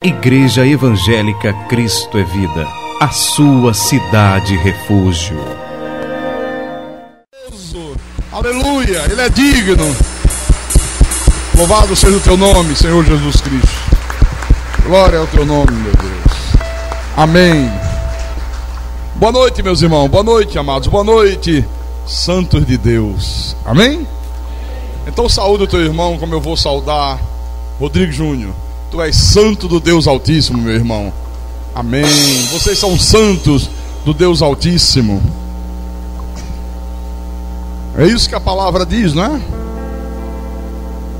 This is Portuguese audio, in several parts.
Igreja Evangélica Cristo é Vida, a sua cidade refúgio. Aleluia, Ele é digno. Louvado seja o teu nome, Senhor Jesus Cristo. Glória ao teu nome, meu Deus. Amém. Boa noite, meus irmãos. Boa noite, amados. Boa noite, santos de Deus. Amém? Então saúde o teu irmão como eu vou saudar Rodrigo Júnior. Tu és santo do Deus Altíssimo, meu irmão. Amém. Vocês são santos do Deus Altíssimo. É isso que a palavra diz, não é?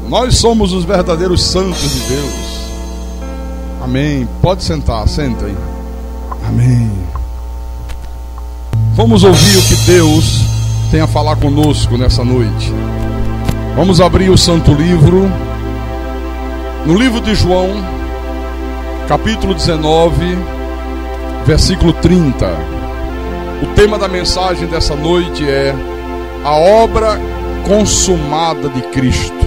Nós somos os verdadeiros santos de Deus. Amém. Pode sentar, senta aí. Amém. Vamos ouvir o que Deus tem a falar conosco nessa noite. Vamos abrir o Santo Livro. No livro de João, capítulo 19, versículo 30. O tema da mensagem dessa noite é a obra consumada de Cristo.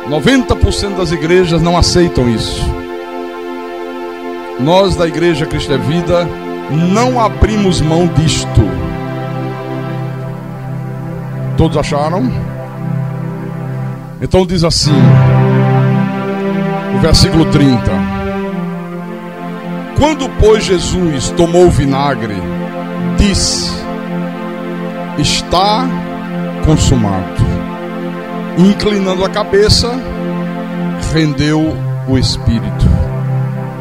90% das igrejas não aceitam isso. Nós da Igreja Cristo é Vida não abrimos mão disto. Todos acharam? Então diz assim, o versículo 30. Quando, pois, Jesus tomou o vinagre, disse: está consumado. E, inclinando a cabeça, rendeu o Espírito.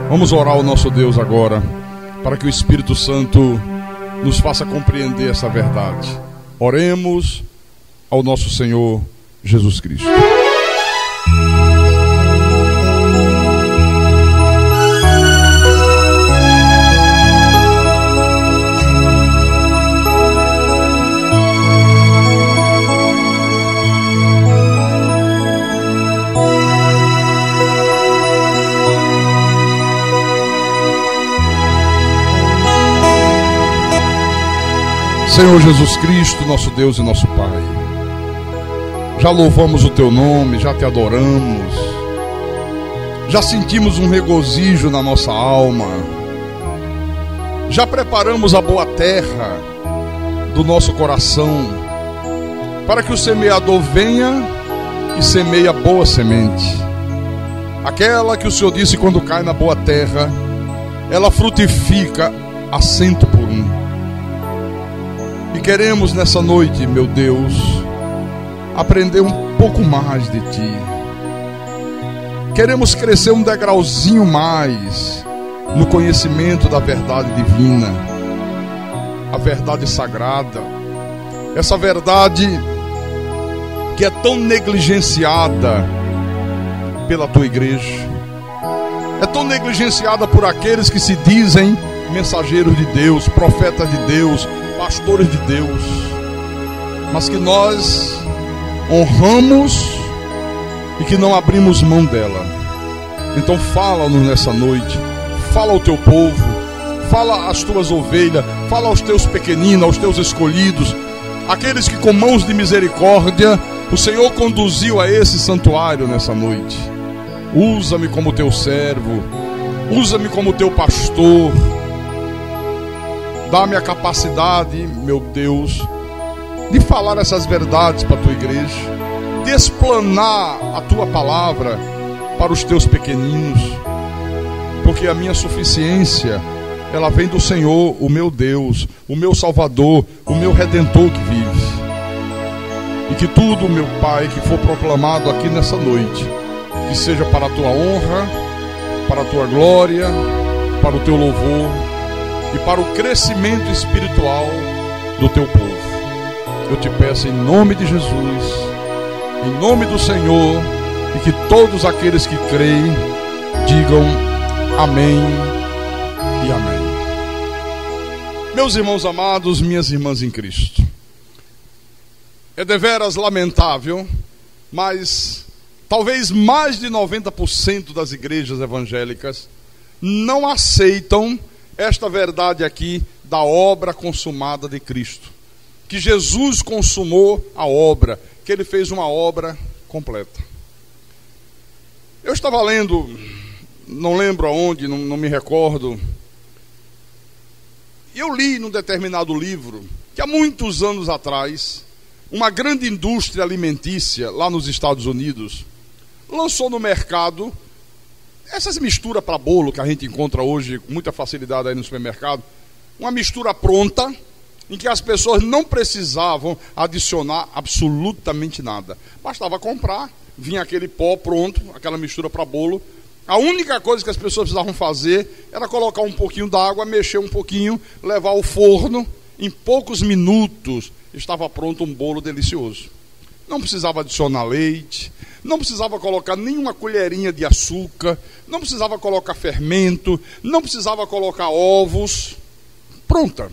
Vamos orar ao nosso Deus agora, para que o Espírito Santo nos faça compreender essa verdade. Oremos ao nosso Senhor Jesus Cristo. Senhor Jesus Cristo, nosso Deus e nosso Pai, já louvamos o Teu nome, já Te adoramos, já sentimos um regozijo na nossa alma, já preparamos a boa terra do nosso coração, para que o semeador venha e semeie a boa semente, aquela que o Senhor disse quando cai na boa terra, ela frutifica a 100%. E queremos nessa noite, meu Deus, aprender um pouco mais de Ti. Queremos crescer um degrauzinho mais no conhecimento da verdade divina, a verdade sagrada, essa verdade que é tão negligenciada pela Tua igreja, é tão negligenciada por aqueles que se dizem mensageiros de Deus, profetas de Deus, pastores de Deus, mas que nós honramos e que não abrimos mão dela. Então fala-nos nessa noite, fala ao teu povo, fala às tuas ovelhas, fala aos teus pequeninos, aos teus escolhidos, aqueles que com mãos de misericórdia o Senhor conduziu a esse santuário nessa noite. Usa-me como teu servo, usa-me como teu pastor. Dá-me a capacidade, meu Deus, de falar essas verdades para a tua igreja, de explanar a tua palavra para os teus pequeninos, porque a minha suficiência, ela vem do Senhor, o meu Deus, o meu Salvador, o meu Redentor que vive. E que tudo, meu Pai, que for proclamado aqui nessa noite, que seja para a tua honra, para a tua glória, para o teu louvor e para o crescimento espiritual do teu povo. Eu te peço em nome de Jesus, em nome do Senhor, e que todos aqueles que creem digam amém e amém. Meus irmãos amados, minhas irmãs em Cristo, é deveras lamentável, mas talvez mais de 90% das igrejas evangélicas não aceitam esta verdade aqui da obra consumada de Cristo, que Jesus consumou a obra, que Ele fez uma obra completa. Eu estava lendo, não lembro aonde, não me recordo. Eu li num determinado livro que há muitos anos atrás, uma grande indústria alimentícia lá nos Estados Unidos lançou no mercado essas misturas para bolo que a gente encontra hoje com muita facilidade aí no supermercado. Uma mistura pronta, em que as pessoas não precisavam adicionar absolutamente nada. Bastava comprar, vinha aquele pó pronto, aquela mistura para bolo. A única coisa que as pessoas precisavam fazer era colocar um pouquinho d'água, mexer um pouquinho, levar ao forno. Em poucos minutos estava pronto um bolo delicioso. Não precisava adicionar leite, não precisava colocar nenhuma colherinha de açúcar, não precisava colocar fermento, não precisava colocar ovos. Pronta.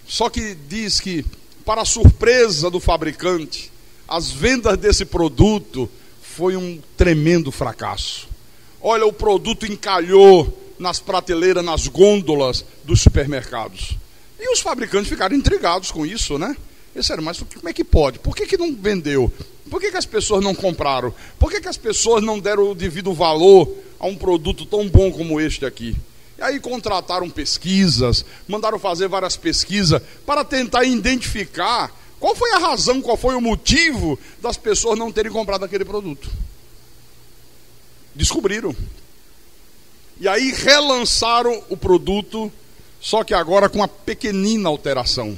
Só que diz que, para a surpresa do fabricante, as vendas desse produto foi um tremendo fracasso. Olha, o produto encalhou nas prateleiras, nas gôndolas dos supermercados. E os fabricantes ficaram intrigados com isso, né? Eles disseram, mas como é que pode? Por que não vendeu? Por que as pessoas não compraram? Por que as pessoas não deram o devido valor a um produto tão bom como este aqui? E aí contrataram pesquisas, mandaram fazer várias pesquisas para tentar identificar qual foi a razão, qual foi o motivo das pessoas não terem comprado aquele produto. Descobriram. E aí relançaram o produto, só que agora com uma pequenina alteração.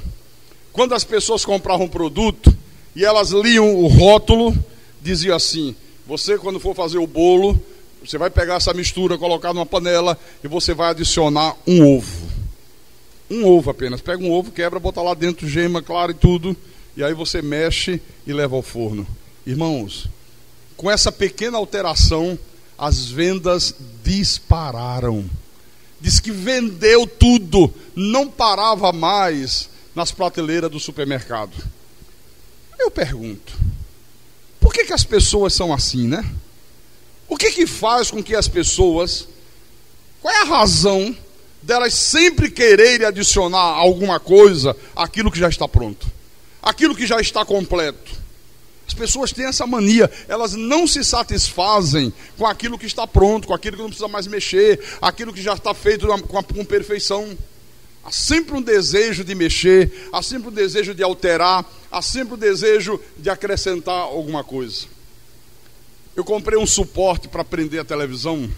Quando as pessoas compravam um produto e elas liam o rótulo, dizia assim: você, quando for fazer o bolo, você vai pegar essa mistura, colocar numa panela e você vai adicionar um ovo. Um ovo apenas. Pega um ovo, quebra, bota lá dentro, gema, clara e tudo. E aí você mexe e leva ao forno. Irmãos, com essa pequena alteração, as vendas dispararam. Diz que vendeu tudo, não parava mais nas prateleiras do supermercado. Eu pergunto, por que as pessoas são assim, né? O que faz com que as pessoas, qual é a razão delas sempre quererem adicionar alguma coisa àquilo que já está pronto, aquilo que já está completo? As pessoas têm essa mania, elas não se satisfazem com aquilo que está pronto, com aquilo que não precisa mais mexer, aquilo que já está feito com perfeição. Há sempre um desejo de mexer, há sempre um desejo de alterar, há sempre um desejo de acrescentar alguma coisa. Eu comprei um suporte para prender a televisão.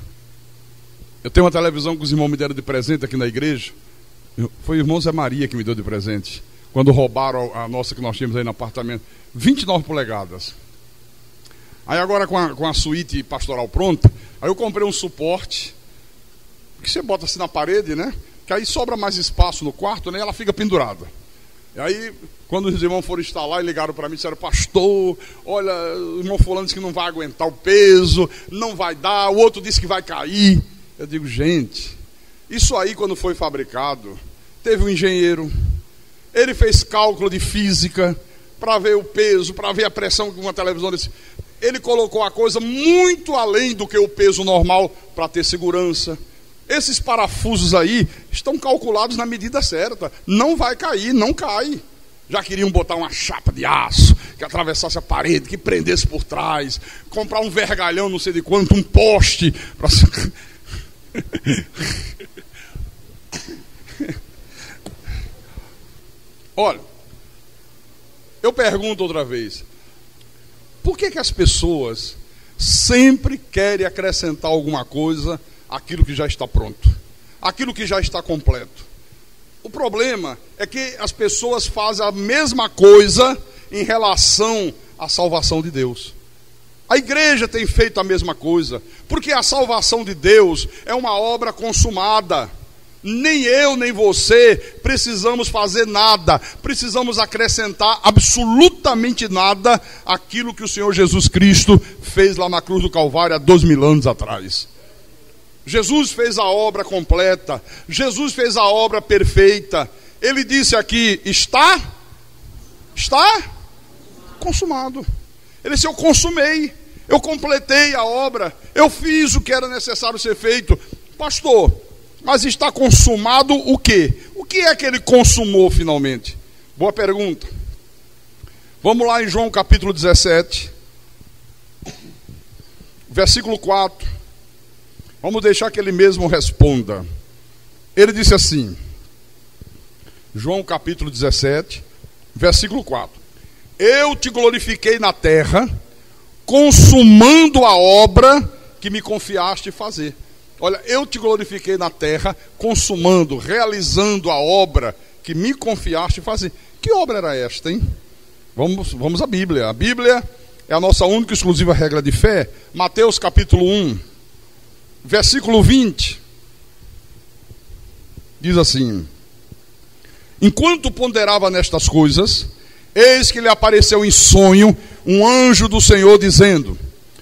Eu tenho uma televisão que os irmãos me deram de presente aqui na igreja. Foi o irmão Zé Maria que me deu de presente, quando roubaram a nossa que nós tínhamos aí no apartamento. 29 polegadas. Aí agora com a suíte pastoral pronta, aí eu comprei um suporte que você bota assim na parede, né? Que aí sobra mais espaço no quarto, né? E ela fica pendurada. E aí, quando os irmãos foram instalar e ligaram para mim, disseram: pastor, olha, o irmão fulano disse que não vai aguentar o peso, não vai dar, o outro disse que vai cair. Eu digo, gente, isso aí quando foi fabricado, teve um engenheiro, ele fez cálculo de física para ver o peso, para ver a pressão que uma televisão desse. Ele colocou a coisa muito além do que o peso normal para ter segurança. Esses parafusos aí estão calculados na medida certa. Não vai cair, não cai. Já queriam botar uma chapa de aço que atravessasse a parede, que prendesse por trás, comprar um vergalhão, não sei de quanto, um poste para... Olha, eu pergunto outra vez, por que as pessoas sempre querem acrescentar alguma coisa àquilo que já está pronto, aquilo que já está completo? O problema é que as pessoas fazem a mesma coisa em relação à salvação de Deus. A igreja tem feito a mesma coisa, porque a salvação de Deus é uma obra consumada. Nem eu, nem você precisamos fazer nada, precisamos acrescentar absolutamente nada àquilo que o Senhor Jesus Cristo fez lá na cruz do Calvário há 2000 anos atrás. Jesus fez a obra completa, Jesus fez a obra perfeita. Ele disse aqui, está consumado. Ele disse, eu consumei, eu completei a obra, eu fiz o que era necessário ser feito. Pastor, mas está consumado o quê? O que é que ele consumou finalmente? Boa pergunta. Vamos lá em João capítulo 17, versículo 4. Vamos deixar que ele mesmo responda. Ele disse assim, João capítulo 17, versículo 4. Eu te glorifiquei na terra, consumando a obra que me confiaste fazer. Olha, eu te glorifiquei na terra, consumando, realizando a obra que me confiaste fazer. Que obra era esta, hein? Vamos à Bíblia. A Bíblia é a nossa única e exclusiva regra de fé. Mateus capítulo 1, versículo 20. Diz assim: enquanto ponderava nestas coisas, eis que lhe apareceu em sonho um anjo do Senhor, dizendo: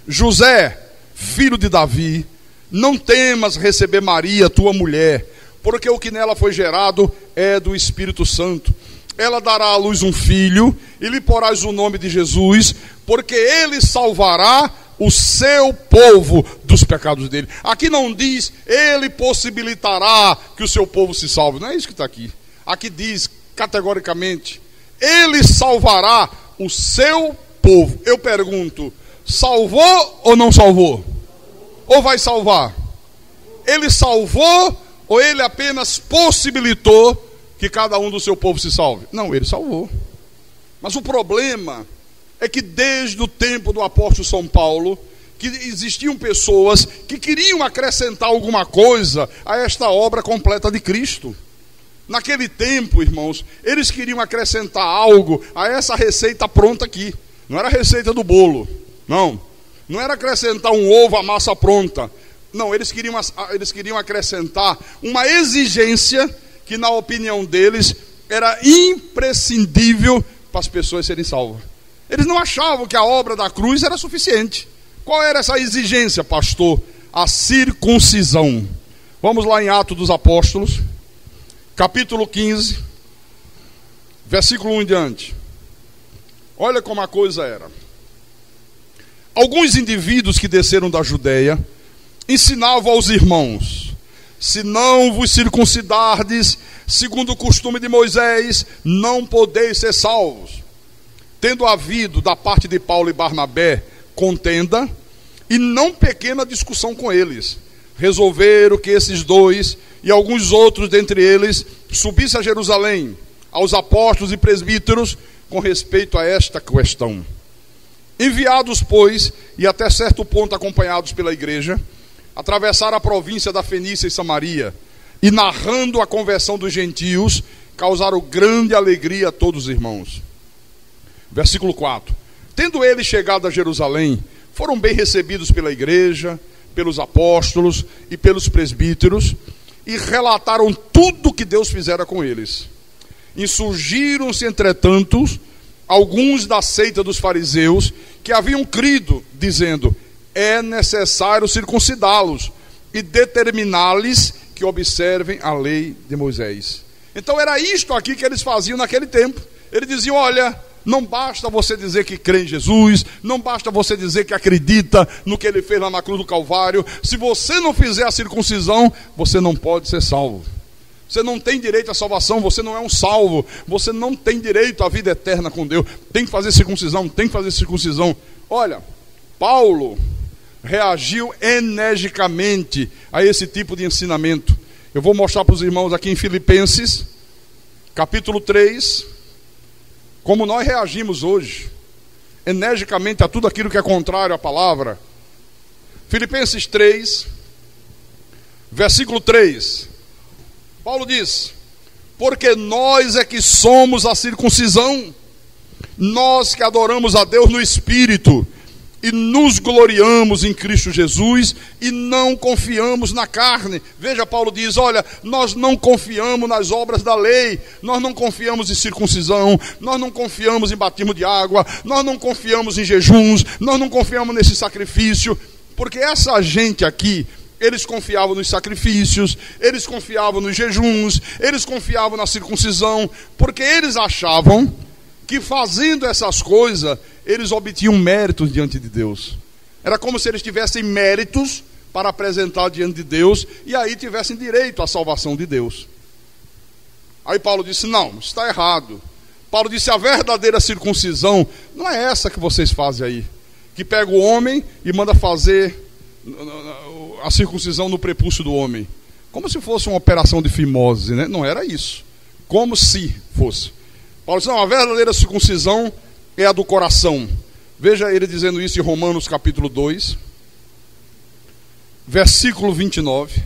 José, filho de Davi, não temas receber Maria, tua mulher, porque o que nela foi gerado é do Espírito Santo. Ela dará à luz um filho, e lhe porás o nome de Jesus, porque ele salvará o seu povo dos pecados dele. Aqui não diz, ele possibilitará que o seu povo se salve. Não é isso que está aqui. Aqui diz, categoricamente, ele salvará o seu povo. Eu pergunto, salvou ou não salvou? Ou vai salvar? Ele salvou ou ele apenas possibilitou que cada um do seu povo se salve? Não, ele salvou. Mas o problema é que desde o tempo do apóstolo São Paulo, que existiam pessoas que queriam acrescentar alguma coisa a esta obra completa de Cristo. Naquele tempo, irmãos, eles queriam acrescentar algo a essa receita pronta aqui. Não era a receita do bolo, não. Não era acrescentar um ovo à massa pronta. Não, eles queriam acrescentar uma exigência que, na opinião deles, era imprescindível para as pessoas serem salvas. Eles não achavam que a obra da cruz era suficiente. Qual era essa exigência, pastor? A circuncisão. Vamos lá em Atos dos Apóstolos, capítulo 15, versículo 1 em diante. Olha como a coisa era. Alguns indivíduos que desceram da Judeia ensinavam aos irmãos: se não vos circuncidardes segundo o costume de Moisés, não podeis ser salvos. Tendo havido da parte de Paulo e Barnabé contenda e não pequena discussão com eles, resolveram que esses dois e alguns outros dentre eles subissem a Jerusalém aos apóstolos e presbíteros com respeito a esta questão. Enviados, pois, e até certo ponto acompanhados pela igreja, atravessaram a província da Fenícia e Samaria, e narrando a conversão dos gentios, causaram grande alegria a todos os irmãos. Versículo 4. Tendo eles chegado a Jerusalém, foram bem recebidos pela igreja, pelos apóstolos e pelos presbíteros, e relataram tudo o que Deus fizera com eles. Insurgiram-se, entretanto, alguns da seita dos fariseus, que haviam crido, dizendo: é necessário circuncidá-los e determinar-lhes que observem a lei de Moisés. Então era isto aqui que eles faziam naquele tempo. Eles diziam: olha, não basta você dizer que crê em Jesus, não basta você dizer que acredita no que ele fez lá na cruz do Calvário. Se você não fizer a circuncisão, você não pode ser salvo. Você não tem direito à salvação, você não é um salvo, você não tem direito à vida eterna com Deus. Tem que fazer circuncisão, tem que fazer circuncisão. Olha, Paulo reagiu energicamente a esse tipo de ensinamento. Eu vou mostrar para os irmãos aqui em Filipenses, capítulo 3, como nós reagimos hoje, energicamente a tudo aquilo que é contrário à palavra. Filipenses 3, versículo 3. Paulo diz: porque nós é que somos a circuncisão, nós que adoramos a Deus no Espírito, e nos gloriamos em Cristo Jesus, e não confiamos na carne. Veja, Paulo diz: olha, nós não confiamos nas obras da lei, nós não confiamos em circuncisão, nós não confiamos em batismo de água, nós não confiamos em jejuns, nós não confiamos nesse sacrifício, porque essa gente aqui, eles confiavam nos sacrifícios, eles confiavam nos jejuns, eles confiavam na circuncisão, porque eles achavam que fazendo essas coisas, eles obtinham méritos diante de Deus. Era como se eles tivessem méritos para apresentar diante de Deus, e aí tivessem direito à salvação de Deus. Aí Paulo disse: não, está errado. Paulo disse: a verdadeira circuncisão não é essa que vocês fazem aí, que pega o homem e manda fazer a circuncisão no prepúcio do homem, como se fosse uma operação de fimose, né? Não era isso, como se fosse. Paulo diz, não, a verdadeira circuncisão é a do coração. Veja ele dizendo isso em Romanos capítulo 2, versículo 29.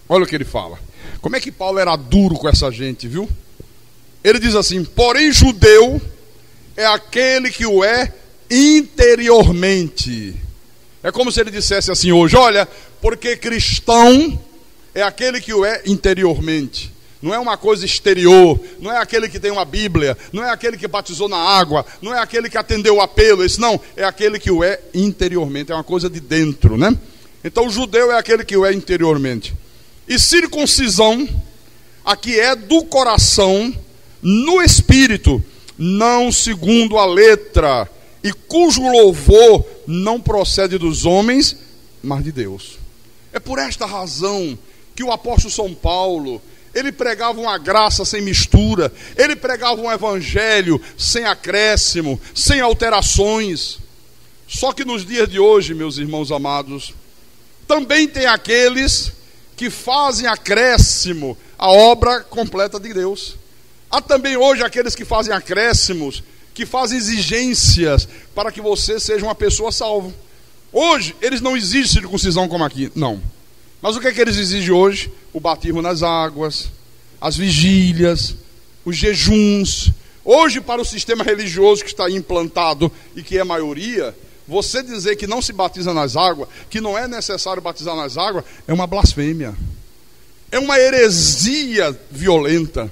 Olha o que ele fala. Como é que Paulo era duro com essa gente, viu? Ele diz assim, porém judeu é aquele que o é interiormente. É como se ele dissesse assim hoje, olha, porque cristão é aquele que o é interiormente. Não é uma coisa exterior, não é aquele que tem uma Bíblia, não é aquele que batizou na água, não é aquele que atendeu o apelo, esse não, é aquele que o é interiormente, é uma coisa de dentro, né? Então o judeu é aquele que o é interiormente. E circuncisão, aqui é do coração, no espírito, não segundo a letra, e cujo louvor não procede dos homens, mas de Deus. É por esta razão que o apóstolo São Paulo, ele pregava uma graça sem mistura, ele pregava um evangelho sem acréscimo, sem alterações. Só que nos dias de hoje, meus irmãos amados, também tem aqueles que fazem acréscimo à obra completa de Deus. Há também hoje aqueles que fazem acréscimos, que fazem exigências para que você seja uma pessoa salva. Hoje, eles não exigem circuncisão como aqui, não. Mas o que é que eles exigem hoje? O batismo nas águas, as vigílias, os jejuns. Hoje, para o sistema religioso que está implantado e que é maioria, você dizer que não se batiza nas águas, que não é necessário batizar nas águas, é uma blasfêmia. É uma heresia violenta.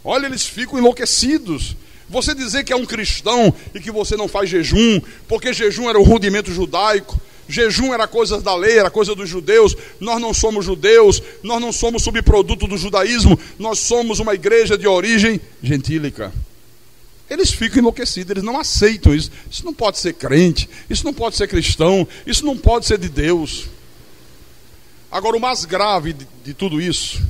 Olha, eles ficam enlouquecidos. Você dizer que é um cristão e que você não faz jejum, porque jejum era o rudimento judaico, jejum era coisa da lei, era coisa dos judeus. Nós não somos judeus, nós não somos subproduto do judaísmo, nós somos uma igreja de origem gentílica. Eles ficam enlouquecidos, eles não aceitam isso. Isso não pode ser crente, isso não pode ser cristão, isso não pode ser de Deus. Agora, o mais grave de tudo isso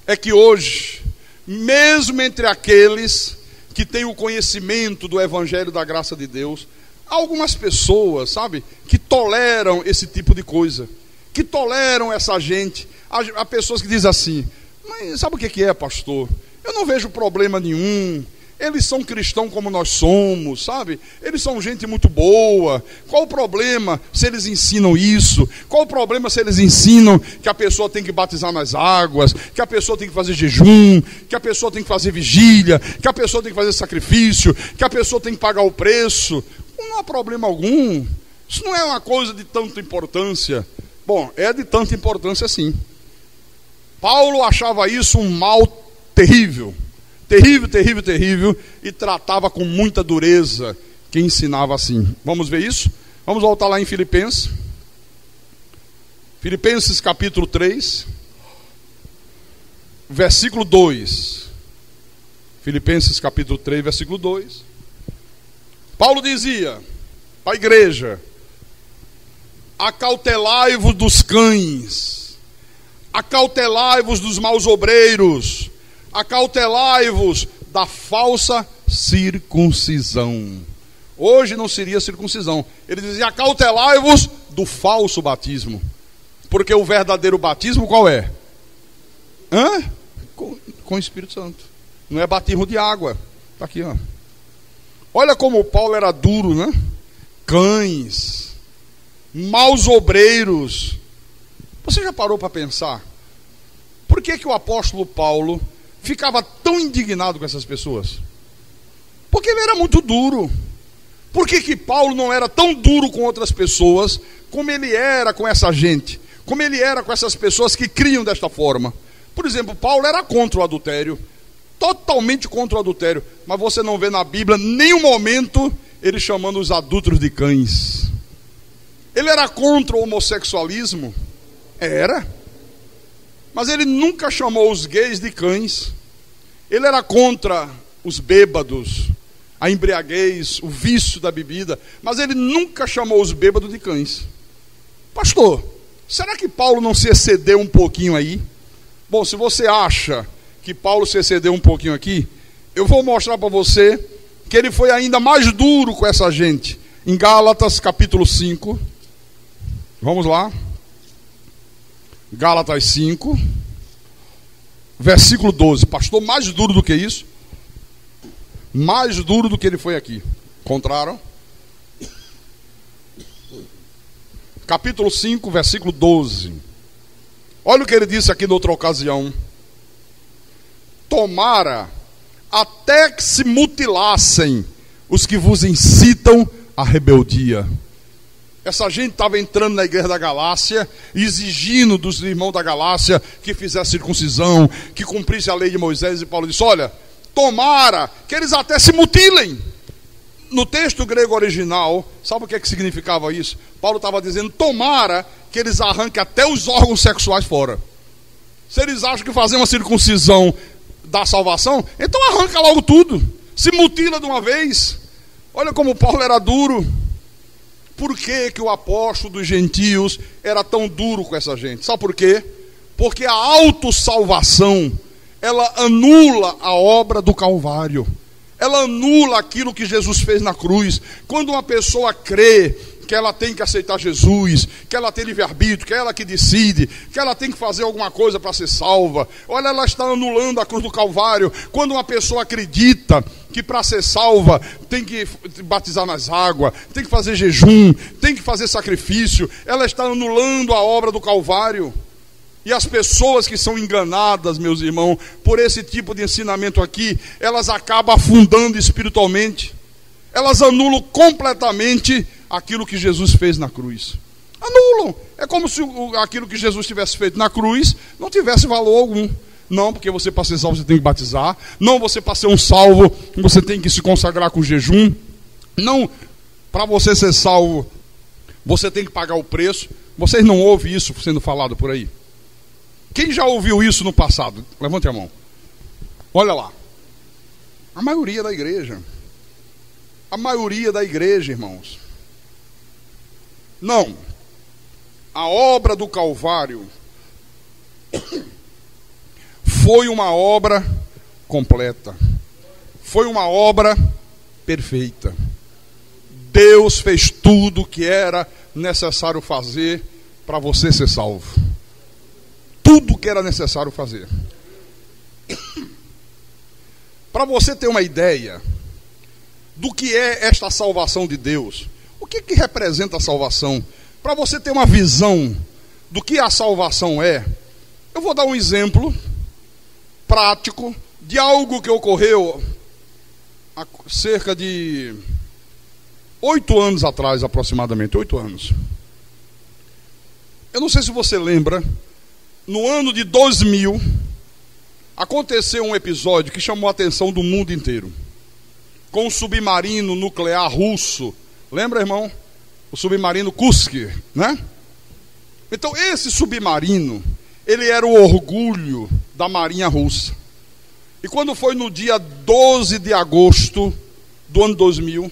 é que hoje, mesmo entre aqueles que têm o conhecimento do evangelho da graça de Deus, há algumas pessoas, sabe, que toleram esse tipo de coisa, que toleram essa gente. Há pessoas que dizem assim, mas sabe o que é, pastor? Eu não vejo problema nenhum. Eles são cristãos como nós somos, sabe? Eles são gente muito boa. Qual o problema se eles ensinam isso? Qual o problema se eles ensinam que a pessoa tem que batizar nas águas, que a pessoa tem que fazer jejum, que a pessoa tem que fazer vigília, que a pessoa tem que fazer sacrifício, que a pessoa tem que pagar o preço? Não há problema algum. Isso não é uma coisa de tanta importância. Bom, é de tanta importância sim. Paulo achava isso um mal terrível. Terrível, terrível, terrível, e tratava com muita dureza quem ensinava assim. Vamos ver isso? Vamos voltar lá em Filipenses. Filipenses capítulo 3, versículo 2. Filipenses capítulo 3, versículo 2. Paulo dizia para a igreja: acautelai-vos dos cães, acautelai-vos dos maus obreiros, acautelai-vos da falsa circuncisão. Hoje não seria circuncisão. Ele dizia: acautelai-vos do falso batismo. Porque o verdadeiro batismo qual é? Com o Espírito Santo. Não é batismo de água. Está aqui, ó. Olha como Paulo era duro, né? Cães, maus obreiros. Você já parou para pensar? Por que o apóstolo Paulo ficava tão indignado com essas pessoas? Porque ele era muito duro. Por que Paulo não era tão duro com outras pessoas como ele era com essa gente? Como ele era com essas pessoas que criam desta forma? Por exemplo, Paulo era contra o adultério, totalmente contra o adultério, mas você não vê na Bíblia nenhum momento ele chamando os adúlteros de cães. Ele era contra o homossexualismo? Era. Mas ele nunca chamou os gays de cães. Ele era contra os bêbados, a embriaguez, o vício da bebida, mas ele nunca chamou os bêbados de cães. Pastor, será que Paulo não se excedeu um pouquinho aí? Bom, se você acha que Paulo se excedeu um pouquinho aqui, eu vou mostrar para você que ele foi ainda mais duro com essa gente. Em Gálatas capítulo 5, Vamos lá. Gálatas 5, versículo 12. Pastor, mais duro do que isso? Mais duro do que ele foi aqui. Encontraram? Capítulo 5, versículo 12. Olha o que ele disse aqui noutra ocasião. Tomara até que se mutilassem os que vos incitam à rebeldia. Essa gente estava entrando na igreja da Galácia, exigindo dos irmãos da Galácia que fizesse circuncisão, que cumprisse a lei de Moisés, e Paulo disse, olha, tomara que eles até se mutilem. No texto grego original, sabe o que significava isso? Paulo estava dizendo, tomara que eles arranquem até os órgãos sexuais fora. Se eles acham que fazer uma circuncisão dá salvação, então arranca logo tudo, se mutila de uma vez. Olha como Paulo era duro. Por que que o apóstolo dos gentios era tão duro com essa gente? Sabe por quê? Porque a autossalvação, ela anula a obra do Calvário. Ela anula aquilo que Jesus fez na cruz. Quando uma pessoa crê que ela tem que aceitar Jesus, que ela tem livre-arbítrio, que é ela que decide, que ela tem que fazer alguma coisa para ser salva, olha, ela está anulando a cruz do Calvário. Quando uma pessoa acredita que para ser salva tem que batizar nas águas, tem que fazer jejum, tem que fazer sacrifício, ela está anulando a obra do Calvário. E as pessoas que são enganadas, meus irmãos, por esse tipo de ensinamento aqui, elas acabam afundando espiritualmente. Elas anulam completamente aquilo que Jesus fez na cruz. Anulam. É como se aquilo que Jesus tivesse feito na cruz não tivesse valor algum. Não, porque você para ser salvo você tem que batizar. Não, você para ser um salvo você tem que se consagrar com jejum. Não, para você ser salvo você tem que pagar o preço. Vocês não ouvem isso sendo falado por aí? Quem já ouviu isso no passado? Levante a mão. Olha lá. A maioria da igreja. A maioria da igreja, irmãos. Não. A obra do Calvário foi uma obra completa. Foi uma obra perfeita. Deus fez tudo o que era necessário fazer para você ser salvo. Tudo o que era necessário fazer. Para você ter uma ideia do que é esta salvação de Deus, o que representa a salvação? Para você ter uma visão do que a salvação é, eu vou dar um exemplo prático de algo que ocorreu há cerca de 8 anos atrás, aproximadamente, 8 anos. Eu não sei se você lembra, no ano de 2000, aconteceu um episódio que chamou a atenção do mundo inteiro, com um submarino nuclear russo. Lembra, irmão? O submarino Kursk, né? Então, esse submarino, ele era o orgulho da marinha russa. E quando foi no dia 12 de agosto do ano 2000,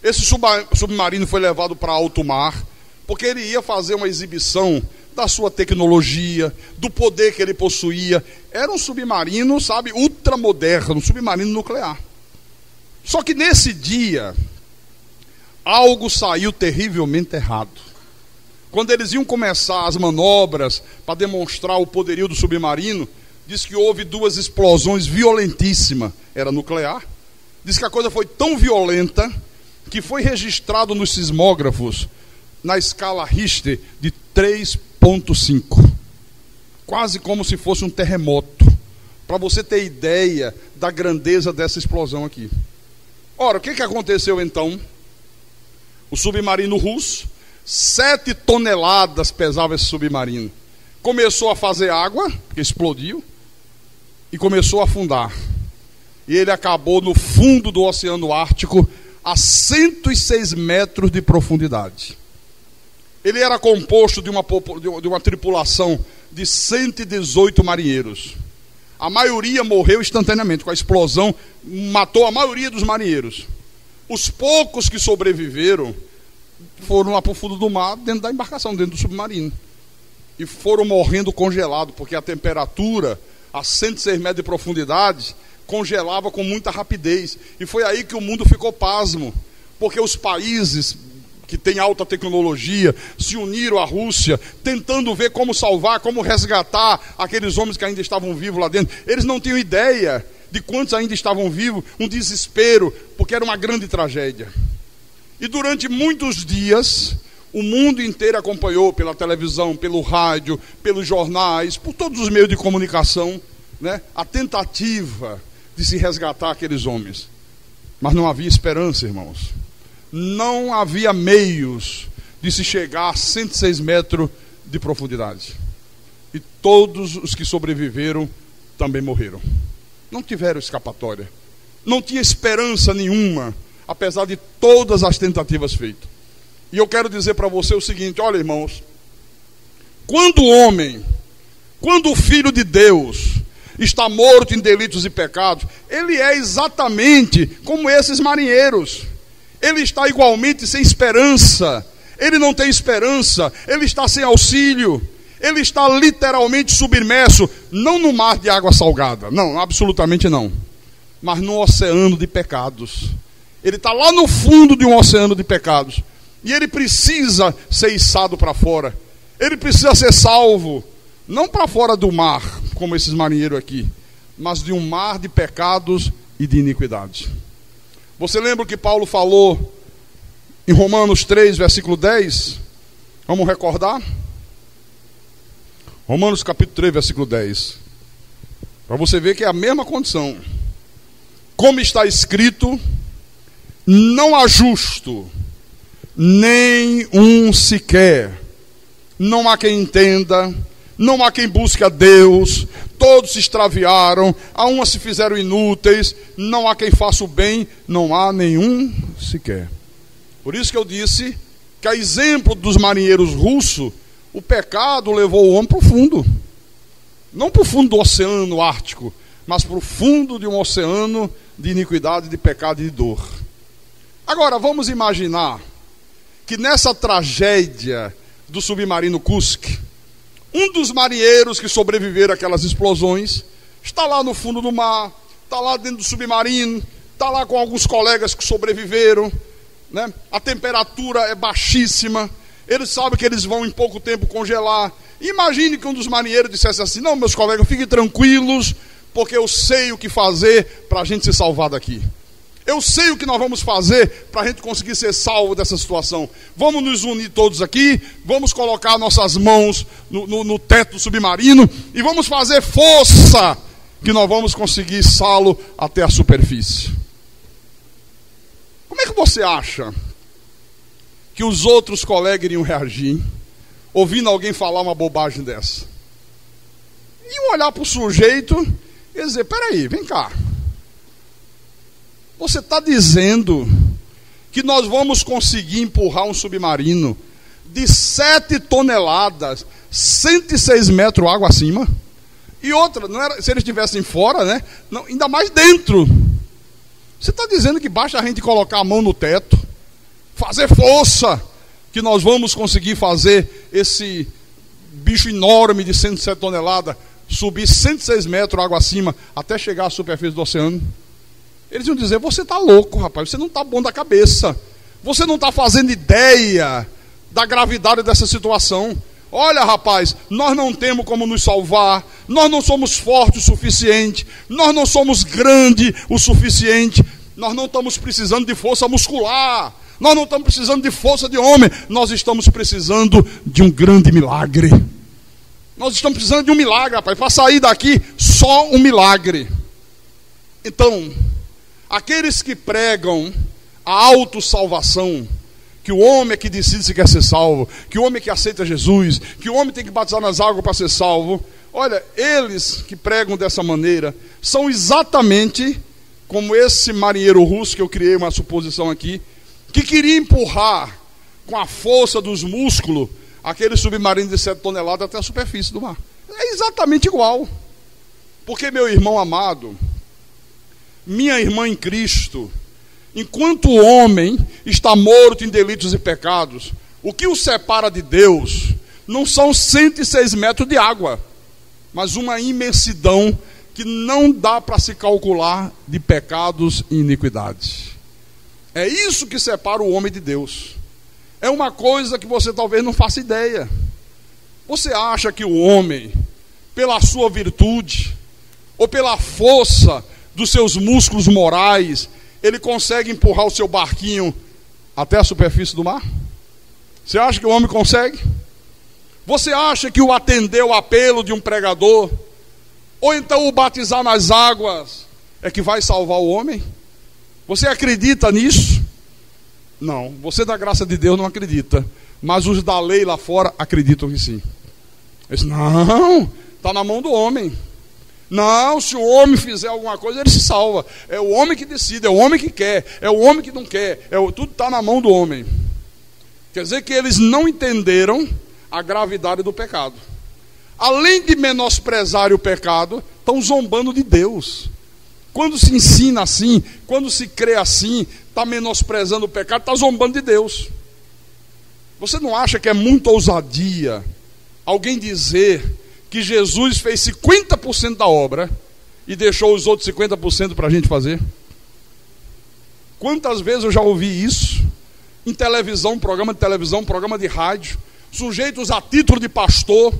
esse submarino foi levado para alto mar, porque ele ia fazer uma exibição da sua tecnologia, do poder que ele possuía. Era um submarino, sabe, ultramoderno, um submarino nuclear. Só que nesse dia, algo saiu terrivelmente errado. Quando eles iam começar as manobras para demonstrar o poderio do submarino, diz que houve 2 explosões violentíssimas. Era nuclear. Diz que a coisa foi tão violenta que foi registrado nos sismógrafos na escala Richter de 3,5. Quase como se fosse um terremoto. Para você ter ideia da grandeza dessa explosão aqui. Ora, o que aconteceu então? O submarino russo, 7 toneladas pesava esse submarino. Começou a fazer água, porque explodiu, e começou a afundar. E ele acabou no fundo do Oceano Ártico, a 106 metros de profundidade. Ele era composto de uma tripulação de 118 marinheiros. A maioria morreu instantaneamente, com a explosão, matou a maioria dos marinheiros. Os poucos que sobreviveram foram lá para o fundo do mar, dentro da embarcação, dentro do submarino. E foram morrendo congelados, porque a temperatura, a 106 metros de profundidade, congelava com muita rapidez. E foi aí que o mundo ficou pasmo, porque os países que tem alta tecnologia, se uniram à Rússia, tentando ver como salvar, como resgatar aqueles homens que ainda estavam vivos lá dentro. Eles não tinham ideia de quantos ainda estavam vivos, um desespero, porque era uma grande tragédia. E durante muitos dias, o mundo inteiro acompanhou pela televisão, pelo rádio, pelos jornais, por todos os meios de comunicação, né, a tentativa de se resgatar aqueles homens. Mas não havia esperança, irmãos. Não havia meios de se chegar a 106 metros de profundidade. E todos os que sobreviveram também morreram. Não tiveram escapatória. Não tinha esperança nenhuma, apesar de todas as tentativas feitas. E eu quero dizer para você o seguinte: olha, irmãos, quando o homem, quando o Filho de Deus está morto em delitos e pecados, ele é exatamente como esses marinheiros. Ele está igualmente sem esperança, ele não tem esperança, ele está sem auxílio, ele está literalmente submerso, não no mar de água salgada, não, absolutamente não, mas no oceano de pecados. Ele está lá no fundo de um oceano de pecados, e ele precisa ser içado para fora, ele precisa ser salvo, não para fora do mar, como esses marinheiros aqui, mas de um mar de pecados e de iniquidade. Você lembra o que Paulo falou em Romanos 3, versículo 10? Vamos recordar? Romanos capítulo 3, versículo 10. Para você ver que é a mesma condição. Como está escrito: não há justo, nem um sequer. Não há quem entenda, não há quem busque a Deus, todos se extraviaram, a umas se fizeram inúteis, não há quem faça o bem, não há nenhum sequer. Por isso que eu disse que, a exemplo dos marinheiros russos, o pecado levou o homem para o fundo. Não para o fundo do oceano ártico, mas para o fundo de um oceano de iniquidade, de pecado e de dor. Agora, vamos imaginar que nessa tragédia do submarino Kursk, um dos marinheiros que sobreviveram àquelas explosões está lá no fundo do mar, está lá dentro do submarino, está lá com alguns colegas que sobreviveram, né? A temperatura é baixíssima, eles sabem que eles vão em pouco tempo congelar. Imagine que um dos marinheiros dissesse assim: não, meus colegas, fiquem tranquilos, porque eu sei o que fazer para a gente se salvar daqui. Eu sei o que nós vamos fazer para a gente conseguir ser salvo dessa situação. Vamos nos unir todos aqui, vamos colocar nossas mãos no teto do submarino e vamos fazer força, que nós vamos conseguir içá-lo até a superfície. Como é que você acha que os outros colegas iriam reagir, ouvindo alguém falar uma bobagem dessa? Iam olhar para o sujeito e dizer: peraí, vem cá. Você está dizendo que nós vamos conseguir empurrar um submarino de 7 toneladas, 106 metros água acima? E outra, não era, se eles estivessem fora, né? Não, ainda mais dentro. Você está dizendo que basta a gente colocar a mão no teto, fazer força, que nós vamos conseguir fazer esse bicho enorme de 107 toneladas subir 106 metros água acima até chegar à superfície do oceano? Eles iam dizer: você está louco, rapaz, você não está bom da cabeça, você não está fazendo ideia da gravidade dessa situação. Olha, rapaz, nós não temos como nos salvar, nós não somos fortes o suficiente, nós não somos grandes o suficiente, nós não estamos precisando de força muscular, nós não estamos precisando de força de homem, nós estamos precisando de um grande milagre. Nós estamos precisando de um milagre, rapaz, para sair daqui, só um milagre. Então, aqueles que pregam a autossalvação, que o homem é que decide se quer ser salvo, que o homem é que aceita Jesus, que o homem tem que batizar nas águas para ser salvo, olha, eles que pregam dessa maneira são exatamente como esse marinheiro russo, que eu criei uma suposição aqui, que queria empurrar com a força dos músculos aquele submarino de 7 toneladas até a superfície do mar. É exatamente igual. Porque, meu irmão amado, minha irmã em Cristo, enquanto o homem está morto em delitos e pecados, o que o separa de Deus não são 106 metros de água, mas uma imensidão que não dá para se calcular de pecados e iniquidades. É isso que separa o homem de Deus. é uma coisa que você talvez não faça ideia. Você acha que o homem, pela sua virtude, ou pela força dos seus músculos morais, ele consegue empurrar o seu barquinho até a superfície do mar? Você acha que o homem consegue? Você acha que o atender o apelo de um pregador, ou então o batizar nas águas, é que vai salvar o homem? Você acredita nisso? Não, você da graça de Deus não acredita, mas os da lei lá fora acreditam que sim. Eles dizem, não, está na mão do homem. Não, se o homem fizer alguma coisa, ele se salva. É o homem que decide, é o homem que quer, é o homem que não quer, tudo está na mão do homem. Quer dizer que eles não entenderam a gravidade do pecado. Além de menosprezar o pecado, estão zombando de Deus. Quando se ensina assim, quando se crê assim, está menosprezando o pecado, está zombando de Deus. Você não acha que é muita ousadia alguém dizer que Jesus fez 50% da obra e deixou os outros 50% para a gente fazer? Quantas vezes eu já ouvi isso em televisão, programa de televisão, programa de rádio, sujeitos a título de pastor,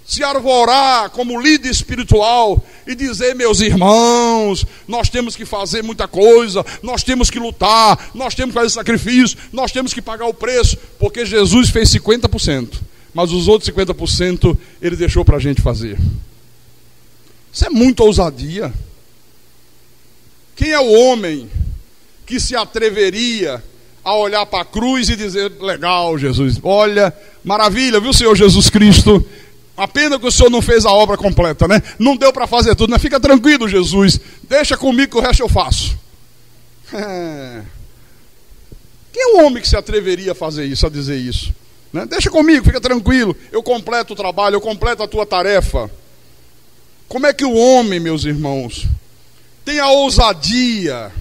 se arvorar como líder espiritual e dizer, meus irmãos, nós temos que fazer muita coisa, nós temos que lutar, nós temos que fazer sacrifício, nós temos que pagar o preço, porque Jesus fez 50%, mas os outros 50% ele deixou para a gente fazer. Isso é muita ousadia. Quem é o homem que se atreveria a olhar para a cruz e dizer, legal, Jesus, olha, maravilha, viu, Senhor Jesus Cristo? A pena que o Senhor não fez a obra completa, né? Não deu para fazer tudo, né? Fica tranquilo, Jesus, deixa comigo que o resto eu faço. Quem é o homem que se atreveria a fazer isso, a dizer isso? Né? Deixa comigo, fica tranquilo, eu completo o trabalho, eu completo a tua tarefa. Como é que o homem, meus irmãos, tem a ousadia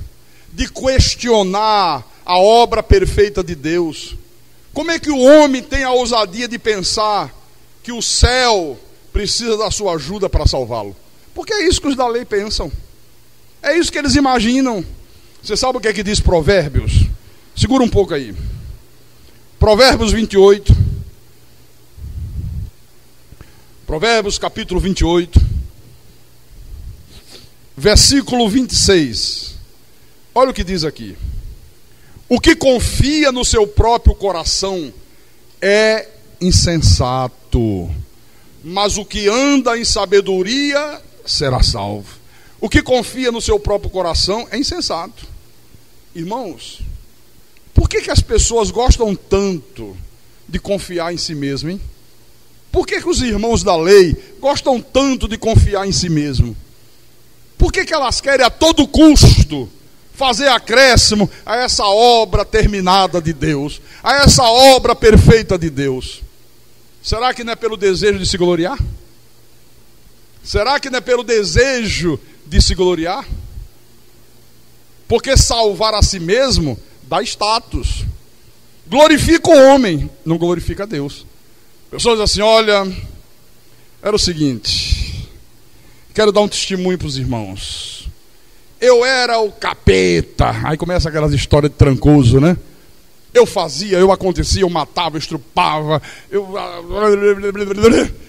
de questionar a obra perfeita de Deus? Como é que o homem tem a ousadia de pensar que o céu precisa da sua ajuda para salvá-lo? Porque é isso que os da lei pensam. É isso que eles imaginam. Você sabe o que é que diz Provérbios? Segura um pouco aí. Provérbios 28. Provérbios capítulo 28. Versículo 26. Olha o que diz aqui. O que confia no seu próprio coração é insensato, mas o que anda em sabedoria será salvo. O que confia no seu próprio coração é insensato. Irmãos, por que as pessoas gostam tanto de confiar em si mesmo, hein? Por que os irmãos da lei gostam tanto de confiar em si mesmo? Por que elas querem a todo custo fazer acréscimo a essa obra terminada de Deus, a essa obra perfeita de Deus? Será que não é pelo desejo de se gloriar? Será que não é pelo desejo de se gloriar? Porque salvar a si mesmo dá status. Glorifica o homem, não glorifica a Deus. Pessoas dizem assim, olha, era o seguinte, quero dar um testemunho para os irmãos. Eu era o capeta. Aí começa aquelas histórias de trancoso, né? Eu fazia, eu acontecia, eu matava, eu estrupava,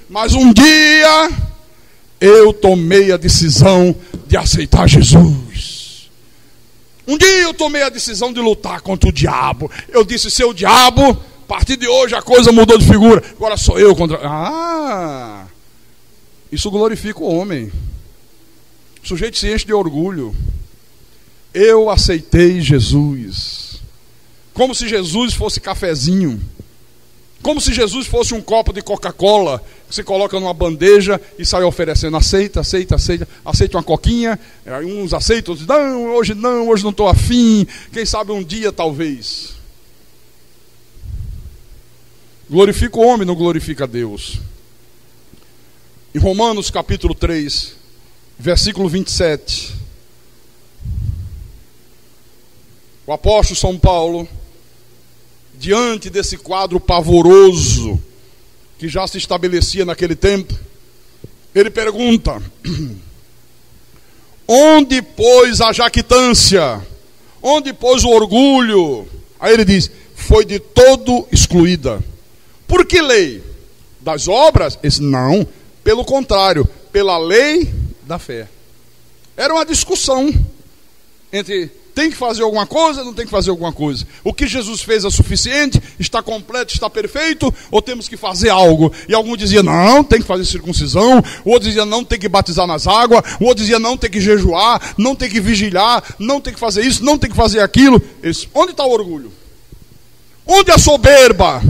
mas um dia eu tomei a decisão de aceitar Jesus. Um dia eu tomei a decisão de lutar contra o diabo. Eu disse, seu diabo, a partir de hoje a coisa mudou de figura, agora sou eu contra... isso glorifica o homem. O sujeito se enche de orgulho. Eu aceitei Jesus. Como se Jesus fosse cafezinho. Como se Jesus fosse um copo de Coca-Cola que você coloca numa bandeja e sai oferecendo. Aceita, aceita, aceita. Aceita uma coquinha. Uns aceitam, outros não, hoje não estou afim. Quem sabe um dia talvez. Glorifica o homem, não glorifica a Deus. Em Romanos capítulo 3, versículo 27. O apóstolo São Paulo, diante desse quadro pavoroso que já se estabelecia naquele tempo, ele pergunta: onde, pois, a jactância? Onde, pois, o orgulho? Aí ele diz: foi de todo excluída. Por que lei? Das obras? Não, pelo contrário, pela lei da fé. Era uma discussão entre tem que fazer alguma coisa, não tem que fazer alguma coisa. O que Jesus fez é suficiente, está completo, está perfeito, ou temos que fazer algo? E algum dizia, não, tem que fazer circuncisão. O outro dizia, não, tem que batizar nas águas. O outro dizia, não, tem que jejuar, não tem que vigiar, não tem que fazer isso, não tem que fazer aquilo. Onde está o orgulho? Onde a soberba?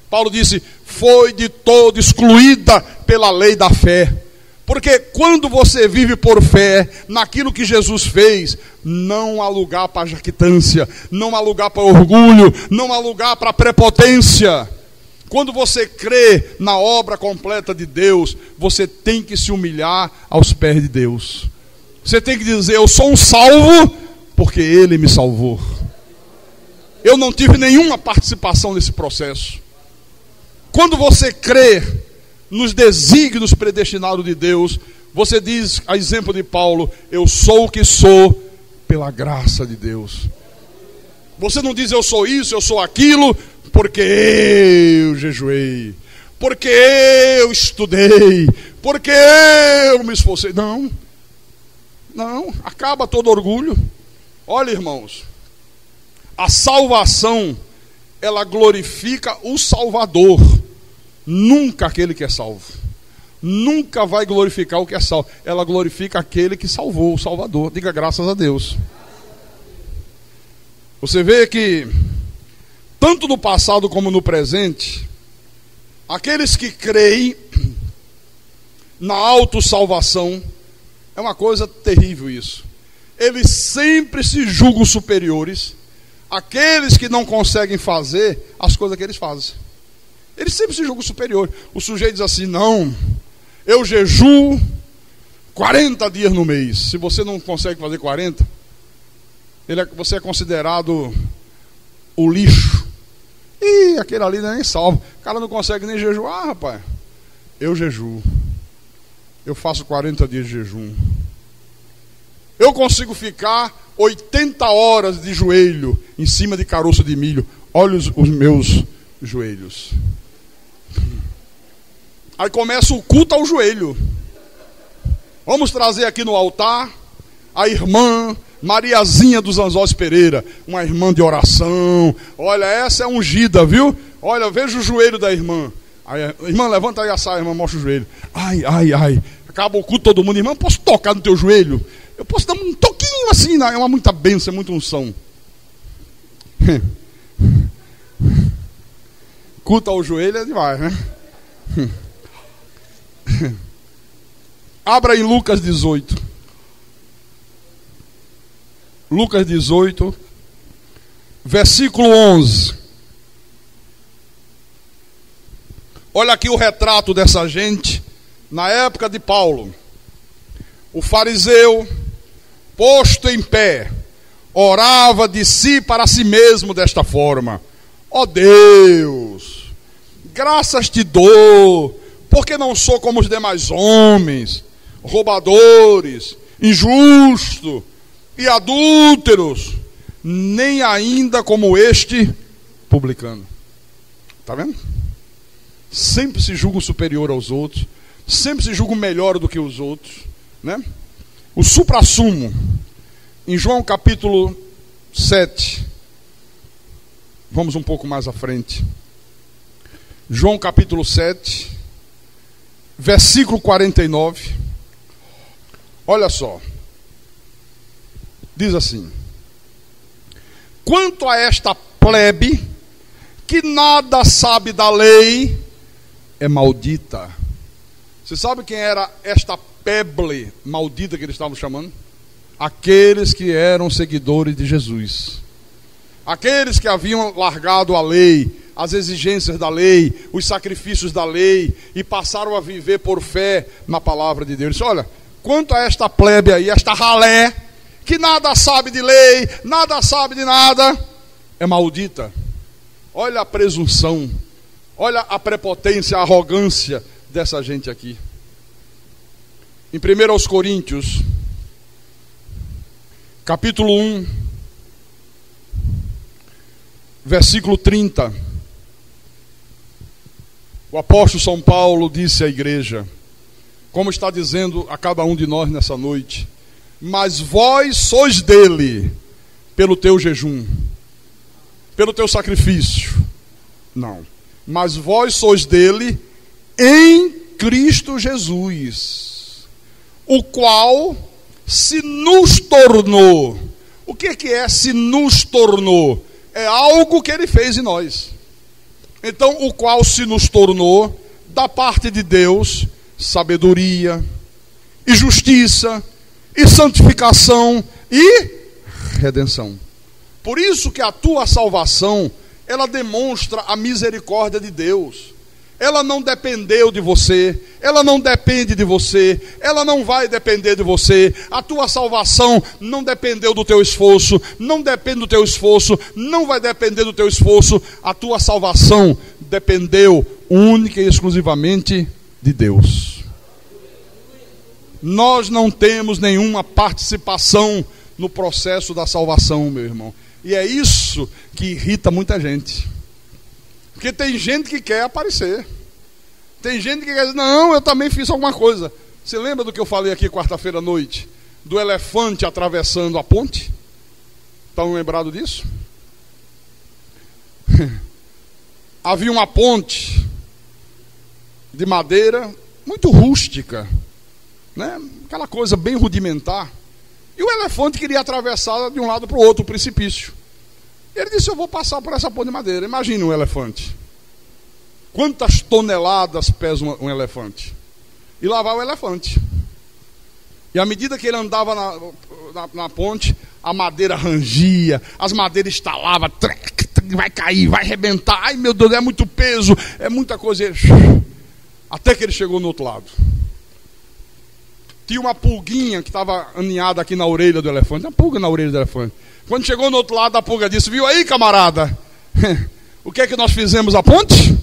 Paulo disse, foi de todo excluída pela lei da fé. Porque quando você vive por fé naquilo que Jesus fez, não há lugar para jactância, não há lugar para orgulho, não há lugar para prepotência. Quando você crê na obra completa de Deus, você tem que se humilhar aos pés de Deus. Você tem que dizer, eu sou um salvo, porque Ele me salvou. Eu não tive nenhuma participação nesse processo. Quando você crê nos desígnios predestinados de Deus, você diz, a exemplo de Paulo, eu sou o que sou pela graça de Deus. Você não diz eu sou isso, eu sou aquilo, porque eu jejuei, porque eu estudei, porque eu me esforcei. Não, acaba todo orgulho. Olha, irmãos, a salvação, ela glorifica o Salvador, nunca aquele que é salvo. Nunca vai glorificar o que é salvo. Ela glorifica aquele que salvou, o Salvador. Diga graças a Deus. Você vê que tanto no passado como no presente, aqueles que creem na autossalvação, é uma coisa terrível isso. Eles sempre se julgam superiores àqueles que não conseguem fazer as coisas que eles fazem. Eles sempre se julgam superior. O sujeito diz assim, não, eu jejuo 40 dias no mês. Se você não consegue fazer 40, você é considerado o lixo. E aquele ali não é nem salvo. O cara não consegue nem jejuar, rapaz. Eu jejuo. Eu faço 40 dias de jejum. Eu consigo ficar 80 horas de joelho em cima de caroço de milho. Olha os meus joelhos. Aí começa o culto ao joelho. Vamos trazer aqui no altar a irmã Mariazinha dos Anzóis Pereira, uma irmã de oração. Olha, essa é ungida, viu? Olha, veja o joelho da irmã. Aí, irmã, levanta aí a saia, irmã, mostra o joelho. Ai. Acaba o culto, todo mundo. Irmã, posso tocar no teu joelho? Eu posso dar um toquinho assim, é uma muita bênção, é muita unção. Culto ao joelho é demais, né? Abra em Lucas 18. Lucas 18, versículo 11. Olha aqui o retrato dessa gente na época de Paulo. O fariseu, posto em pé, orava de si para si mesmo desta forma: ó Deus, graças te dou, porque não sou como os demais homens, roubadores, injustos e adúlteros, nem ainda como este publicano. Está vendo? Sempre se julga superior aos outros, sempre se julga melhor do que os outros, né? O suprassumo, em João capítulo 7, vamos um pouco mais à frente. João capítulo 7, versículo 49. Olha só. Diz assim: quanto a esta plebe, que nada sabe da lei, é maldita. Você sabe quem era esta plebe maldita que eles estavam chamando? Aqueles que eram seguidores de Jesus. Aqueles que haviam largado a lei, as exigências da lei, os sacrifícios da lei, e passaram a viver por fé na palavra de Deus. Ele disse, olha, quanto a esta plebe aí, esta ralé, que nada sabe de lei, nada sabe de nada, é maldita. Olha a presunção, olha a prepotência, a arrogância dessa gente aqui. Em 1 Coríntios, capítulo 1, versículo 30. O apóstolo São Paulo disse à igreja, como está dizendo a cada um de nós nessa noite: mas vós sois dele pelo teu jejum, pelo teu sacrifício. Não. Mas vós sois dele em Cristo Jesus, o qual se nos tornou. O que é se nos tornou? É algo que ele fez em nós. Então, o qual se nos tornou, da parte de Deus, sabedoria, e justiça, e santificação, e redenção. Por isso que a tua salvação, ela demonstra a misericórdia de Deus. Ela não dependeu de você, ela não depende de você, ela não vai depender de você. A tua salvação não dependeu do teu esforço, não depende do teu esforço, não vai depender do teu esforço. A tua salvação dependeu única e exclusivamente de Deus. Nós não temos nenhuma participação no processo da salvação, meu irmão. E é isso que irrita muita gente. Porque tem gente que quer aparecer. Tem gente que quer dizer, não, eu também fiz alguma coisa. Você lembra do que eu falei aqui quarta-feira à noite? Do elefante atravessando a ponte? Estão lembrados disso? Havia uma ponte de madeira, muito rústica, né? Aquela coisa bem rudimentar. E o elefante queria atravessar de um lado para o outro o precipício. Ele disse, eu vou passar por essa ponte de madeira. Imagine um elefante. Quantas toneladas pesa um elefante? E lá vai o elefante. E à medida que ele andava na ponte, a madeira rangia, as madeiras estalavam, vai cair, vai arrebentar. Ai meu Deus, é muito peso, é muita coisa. Até que ele chegou no outro lado. Tinha uma pulguinha que estava aninhada aqui na orelha do elefante. Uma pulga na orelha do elefante. Quando chegou no outro lado, a pulga disse, viu aí, camarada? O que é que nós fizemos a ponte?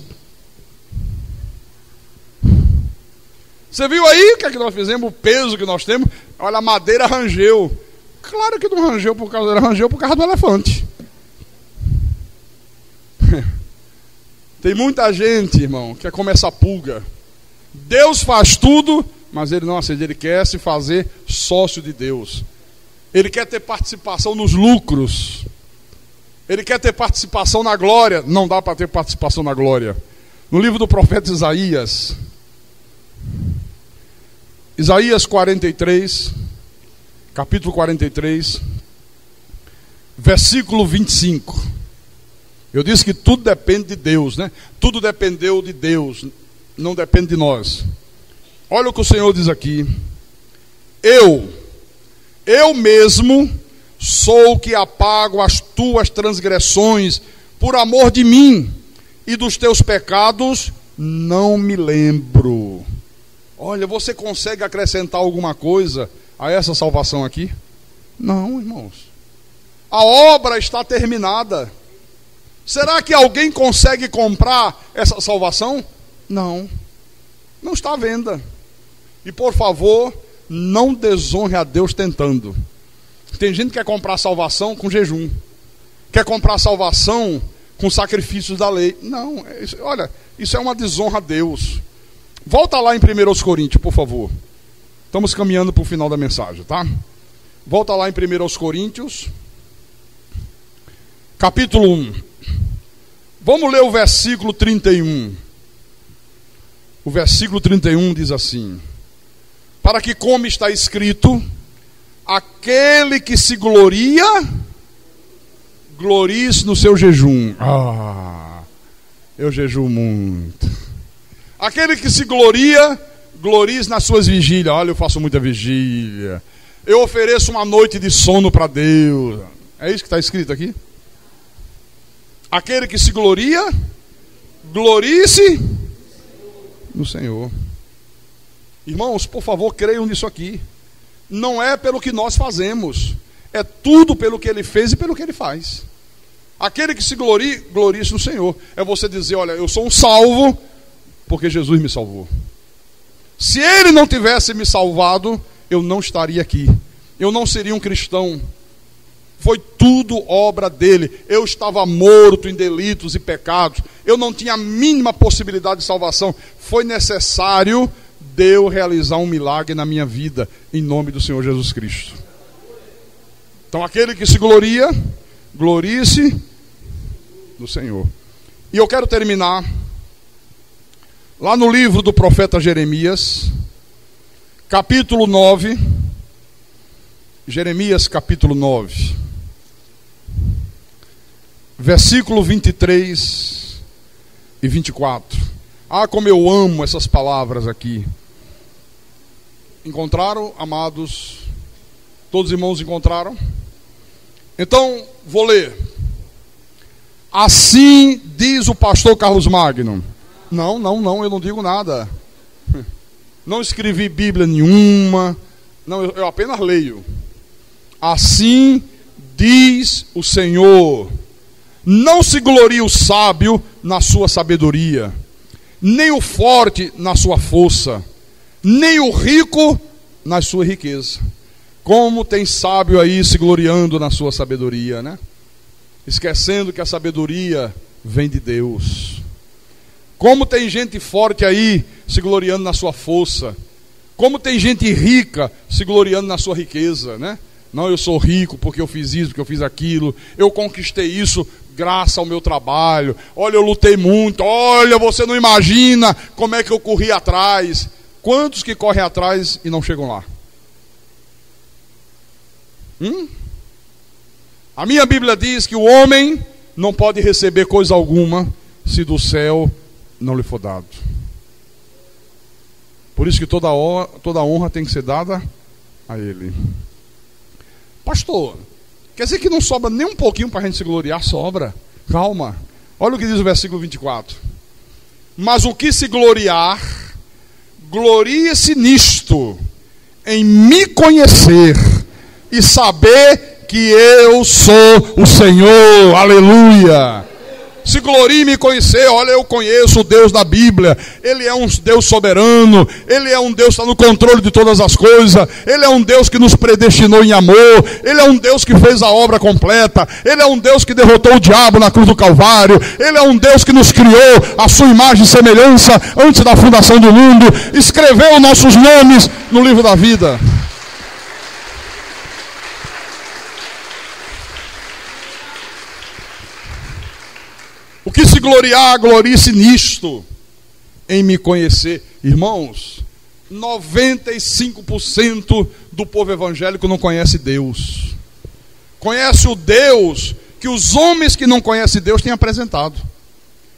Você viu aí o que é que nós fizemos? O peso que nós temos? Olha, a madeira rangeu. Claro que não rangeu por causa dela, rangeu por causa do elefante. Tem muita gente, irmão, que é como essa pulga. Deus faz tudo, mas ele não aceita. Ele quer se fazer sócio de Deus. Ele quer ter participação nos lucros. Ele quer ter participação na glória. Não dá para ter participação na glória. No livro do profeta Isaías, Isaías 43, capítulo 43, versículo 25. Eu disse que tudo depende de Deus, né? Tudo dependeu de Deus, não depende de nós. Olha o que o Senhor diz aqui. Eu mesmo sou o que apago as tuas transgressões por amor de mim, e dos teus pecados não me lembro. Olha, você consegue acrescentar alguma coisa a essa salvação aqui? Não, irmãos. A obra está terminada. Será que alguém consegue comprar essa salvação? Não. Não está à venda. E por favor, não desonre a Deus tentando. Tem gente que quer comprar salvação com jejum. Quer comprar salvação com sacrifícios da lei. Não, olha, isso é uma desonra a Deus. Volta lá em 1 Coríntios, por favor. Estamos caminhando para o final da mensagem, tá? Volta lá em 1 Coríntios, capítulo 1. Vamos ler o versículo 31. O versículo 31 diz assim: para que, como está escrito, aquele que se gloria, glorie-se no seu jejum. Eu jejuo muito. Aquele que se gloria, glorie-se nas suas vigílias. Olha, eu faço muita vigília. Eu ofereço uma noite de sono para Deus. É isso que está escrito aqui? Aquele que se gloria, glorie-se no Senhor. Irmãos, por favor, creiam nisso aqui. Não é pelo que nós fazemos, é tudo pelo que Ele fez e pelo que Ele faz. Aquele que se glorie, glorie-se no Senhor. É você dizer, olha, eu sou um salvo porque Jesus me salvou. Se Ele não tivesse me salvado, eu não estaria aqui. Eu não seria um cristão. Foi tudo obra dele. Eu estava morto em delitos e pecados. Eu não tinha a mínima possibilidade de salvação. Foi necessário Deus realizar um milagre na minha vida, em nome do Senhor Jesus Cristo. Então aquele que se gloria, glorie-se no Senhor. E eu quero terminar lá no livro do profeta Jeremias, capítulo 9. Jeremias capítulo 9, versículo 23 e 24. Ah, como eu amo essas palavras aqui. Encontraram, amados? Todos os irmãos encontraram? Então, vou ler. Assim diz o pastor Carlos Magno. Não, eu não digo nada. Não escrevi Bíblia nenhuma. Não, eu apenas leio. Assim diz o Senhor: não se glorie o sábio na sua sabedoria, nem o forte na sua força, nem o rico na sua riqueza. Como tem sábio aí se gloriando na sua sabedoria, né? Esquecendo que a sabedoria vem de Deus. Como tem gente forte aí se gloriando na sua força. Como tem gente rica se gloriando na sua riqueza, né? Não, eu sou rico porque eu fiz isso, porque eu fiz aquilo. Eu conquistei isso graças ao meu trabalho. Olha, eu lutei muito. Olha, você não imagina como é que eu corri atrás. Quantos que correm atrás e não chegam lá? A minha Bíblia diz que o homem não pode receber coisa alguma se do céu não lhe for dado. Por isso que toda honra tem que ser dada a Ele. Pastor, quer dizer que não sobra nem um pouquinho para a gente se gloriar? Sobra. Calma. Olha o que diz o versículo 24. Mas o que se gloriar, glorie-se nisto, em me conhecer e saber que eu sou o Senhor. Aleluia. Se glorie em me conhecer. Olha, eu conheço o Deus da Bíblia. Ele é um Deus soberano. Ele é um Deus que está no controle de todas as coisas. Ele é um Deus que nos predestinou em amor. Ele é um Deus que fez a obra completa. Ele é um Deus que derrotou o diabo na cruz do Calvário. Ele é um Deus que nos criou à sua imagem e semelhança antes da fundação do mundo. Escreveu nossos nomes no livro da vida. O que se gloriar, glorie-se nisto, em me conhecer. Irmãos, 95% do povo evangélico não conhece Deus. Conhece o Deus que os homens que não conhecem Deus têm apresentado.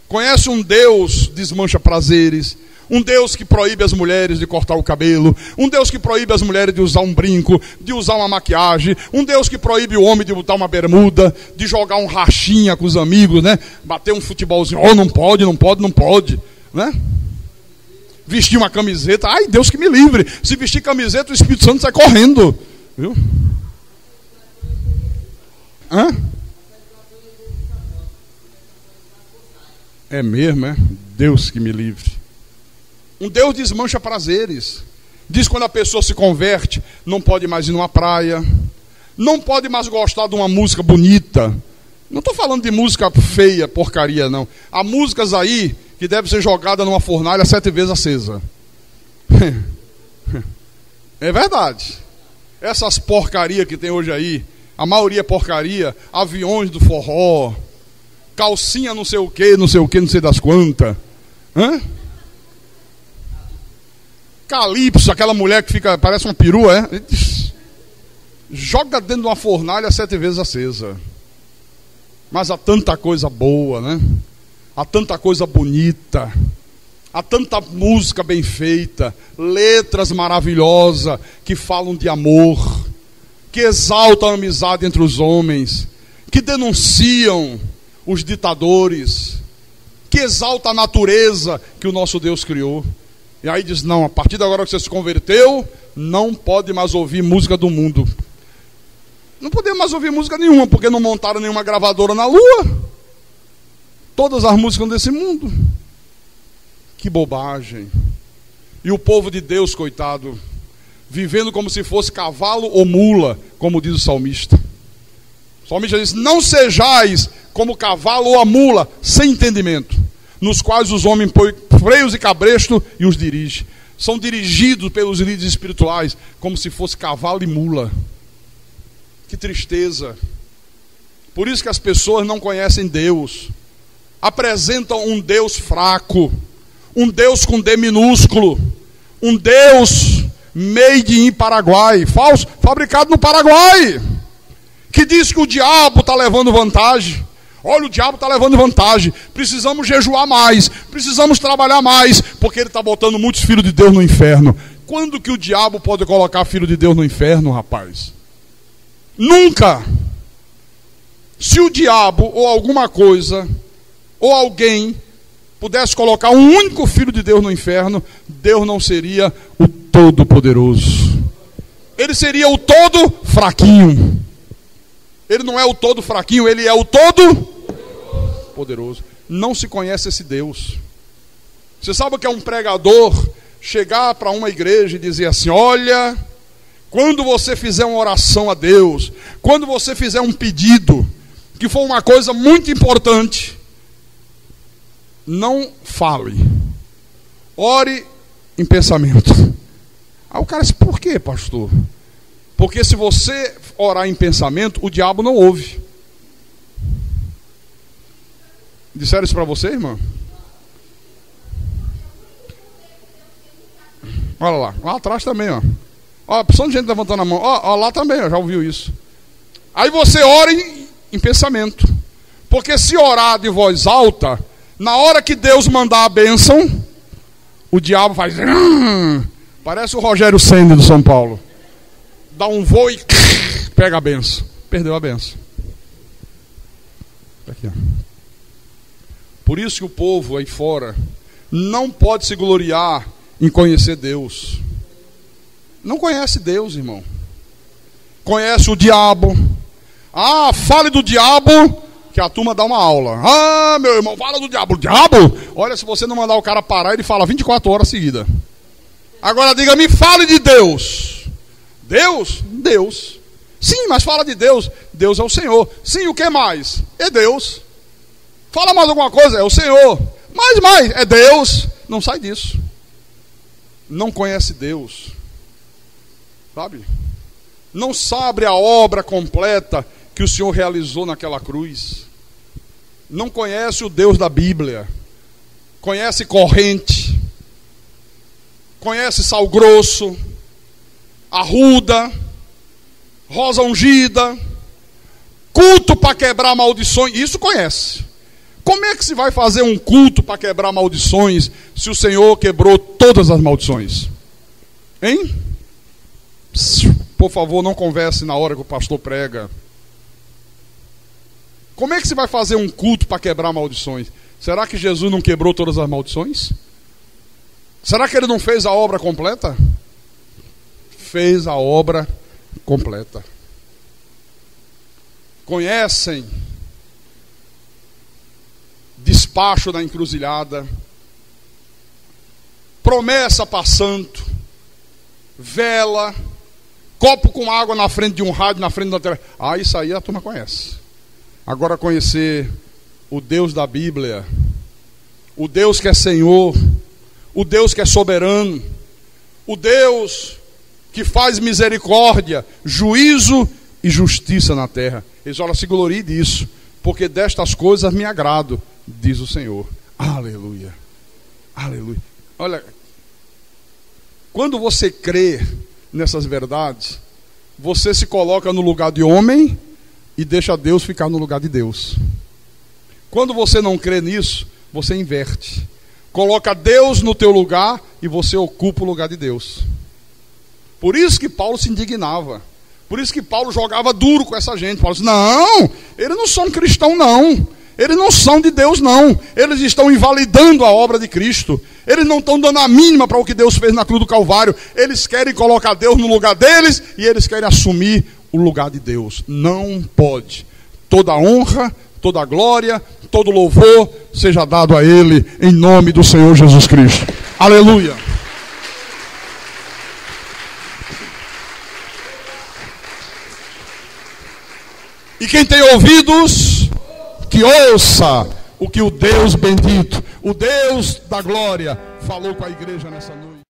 Conhece um Deus que desmancha prazeres, um Deus que proíbe as mulheres de cortar o cabelo, um Deus que proíbe as mulheres de usar um brinco, de usar uma maquiagem, um Deus que proíbe o homem de botar uma bermuda, de jogar um rachinha com os amigos, né? Bater um futebolzinho, não pode, né? Vestir uma camiseta, ai, Deus que me livre. Se vestir camiseta, o Espírito Santo sai correndo, viu? É mesmo, é? Deus que me livre. Um Deus desmancha prazeres. Diz que quando a pessoa se converte, não pode mais ir numa praia, não pode mais gostar de uma música bonita. Não estou falando de música feia, porcaria, não. Há músicas aí que devem ser jogadas numa fornalha 7 vezes acesa. É verdade. Essas porcarias que tem hoje aí, a maioria é porcaria. Aviões do forró, calcinha não sei o que, não sei das quantas. Calypso, aquela mulher que fica, parece uma perua, joga dentro de uma fornalha 7 vezes acesa. Mas há tanta coisa boa, né? Há tanta coisa bonita, há tanta música bem feita, letras maravilhosas que falam de amor, que exaltam a amizade entre os homens, que denunciam os ditadores, que exaltam a natureza que o nosso Deus criou. E aí diz, não, a partir de agora que você se converteu, não pode mais ouvir música do mundo. Não podemos mais ouvir música nenhuma, porque não montaram nenhuma gravadora na lua. Todas as músicas desse mundo. Que bobagem. E o povo de Deus, coitado, vivendo como se fosse cavalo ou mula, como diz o salmista. O salmista diz: não sejais como o cavalo ou a mula, sem entendimento, nos quais os homens põem freios e cabresto e os dirigem. São dirigidos pelos líderes espirituais como se fosse cavalo e mula. Que tristeza. Por isso que as pessoas não conhecem Deus. Apresentam um Deus fraco, um Deus com D minúsculo, um Deus made in Paraguai, falso, fabricado no Paraguai, que diz que o diabo está levando vantagem. Olha, o diabo está levando vantagem, precisamos jejuar mais, precisamos trabalhar mais, porque ele está botando muitos filhos de Deus no inferno. Quando que o diabo pode colocar filho de Deus no inferno, rapaz? Nunca. Se o diabo ou alguma coisa ou alguém pudesse colocar um único filho de Deus no inferno, Deus não seria o todo-poderoso. Ele seria o todo fraquinho. Ele não é o todo fraquinho, ele é o todo poderoso. Não se conhece esse Deus. Você sabe o que é um pregador chegar para uma igreja e dizer assim: olha, quando você fizer uma oração a Deus, quando você fizer um pedido, que for uma coisa muito importante, não fale, ore em pensamento. Aí o cara disse: por quê, pastor? Porque se você orar em pensamento, o diabo não ouve. Disseram isso para você, irmão? Olha lá, lá atrás também, ó. Ó, a pessoa de gente levantando a mão. Ó, lá também, ó, já ouviu isso. Aí você ora em pensamento. Porque se orar de voz alta, na hora que Deus mandar a bênção, o diabo faz... Parece o Rogério Ceni do São Paulo. Dá um voo e pega a benção. Perdeu a benção. Aqui, ó. Por isso que o povo aí fora não pode se gloriar em conhecer Deus. Não conhece Deus, irmão. Conhece o diabo. Ah, fale do diabo, que a turma dá uma aula. Ah, meu irmão, fala do diabo. O diabo? Olha, se você não mandar o cara parar, ele fala 24 horas seguidas. Agora diga-me, fale de Deus. Deus? Deus. Sim, mas fala de Deus. Deus é o Senhor. Sim, o que mais? É Deus. Fala mais alguma coisa? É o Senhor. Mais, é Deus. Não sai disso. Não conhece Deus. Sabe? Não sabe a obra completa que o Senhor realizou naquela cruz. Não conhece o Deus da Bíblia. Conhece corrente. Conhece sal grosso. Arruda, rosa ungida, culto para quebrar maldições. Isso conhece. Como é que se vai fazer um culto para quebrar maldições se o Senhor quebrou todas as maldições? Hein? Por favor, não converse na hora que o pastor prega. Como é que se vai fazer um culto para quebrar maldições? Será que Jesus não quebrou todas as maldições? Será que ele não fez a obra completa? Fez a obra completa. Conhecem despacho na encruzilhada, promessa para santo, vela, copo com água na frente de um rádio, na frente da tela. Ah, isso aí a turma conhece. Agora conhecer o Deus da Bíblia, o Deus que é Senhor, o Deus que é soberano, o Deus que faz misericórdia, juízo e justiça na terra. Eles olha, se glorie disso, porque destas coisas me agrado, diz o Senhor. Aleluia. Aleluia. Olha, quando você crê nessas verdades, você se coloca no lugar de homem e deixa Deus ficar no lugar de Deus. Quando você não crê nisso, você inverte. Coloca Deus no teu lugar e você ocupa o lugar de Deus. Por isso que Paulo se indignava. Por isso que Paulo jogava duro com essa gente. Paulo disse, não, eles não são cristãos não. Eles não são de Deus não. Eles estão invalidando a obra de Cristo. Eles não estão dando a mínima para o que Deus fez na cruz do Calvário. Eles querem colocar Deus no lugar deles e eles querem assumir o lugar de Deus. Não pode. Toda honra, toda glória, todo louvor seja dado a Ele em nome do Senhor Jesus Cristo. Aleluia. E quem tem ouvidos, que ouça o que o Deus bendito, o Deus da glória, falou com a igreja nessa noite.